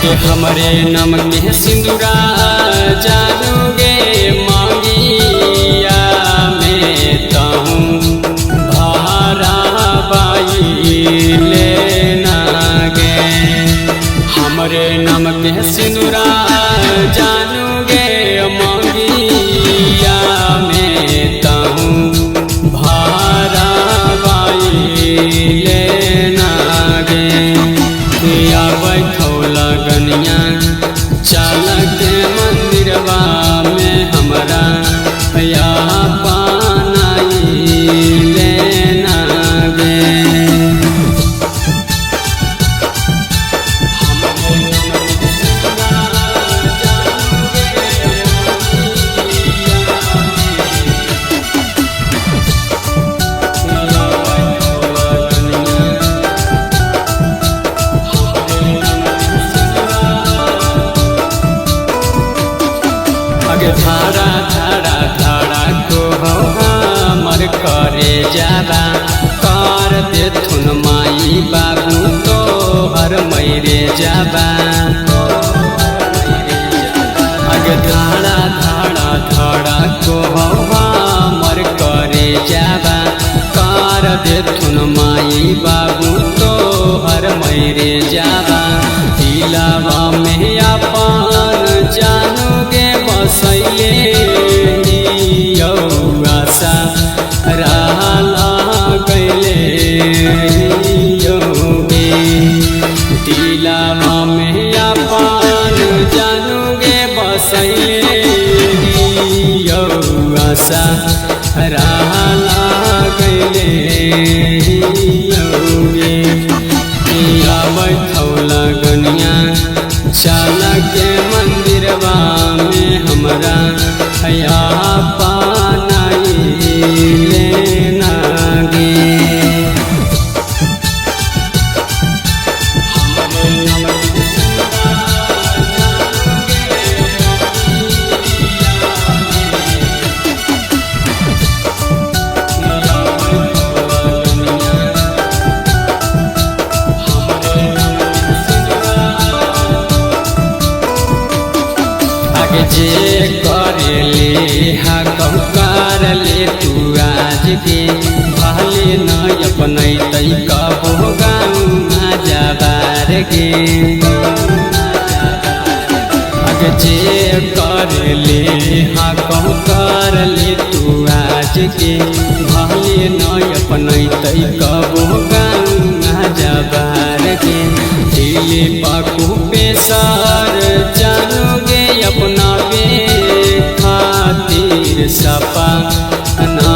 आगे हमरे नम के सिंदूरा जानोगे मांगिया में तहूँ भारा बाई लेना गे। हमरे नम के सिंदूरा जानोगे मांगिया में तहूँ भारा बाई लेना गे। या बैठो लगनिया चल के मंदिरवा में हमरा या पानाई लेना गे। आगे धारा धारा धारा को हमर करे जाबा कर देथुन माई बाबू तो हर मैरे जाबा। आगे धारा धारा धारा को हमर करे जाबा कर देथुन माई बाबू तो हर मैरे जाबा। दिलावा में अपन जानोगे बसैले आशा रहला गैले योगे। दिलावा में अपन जानोगे बसैले आशा रहला गैले योगे। बैठौ लगनिया चल के मंदिरवा में हमरा या पानाई लेना गे। जे करेले हा कर ले तू आज के भले न अपनै तै कबो गाँव जाबार गे। आगे जे करेले हा कर ले तू आज के भले न अपनै तै कबो गाँव जाबार गे। दिले पाकू पेशर जानोगे अपना खातिर सपा ना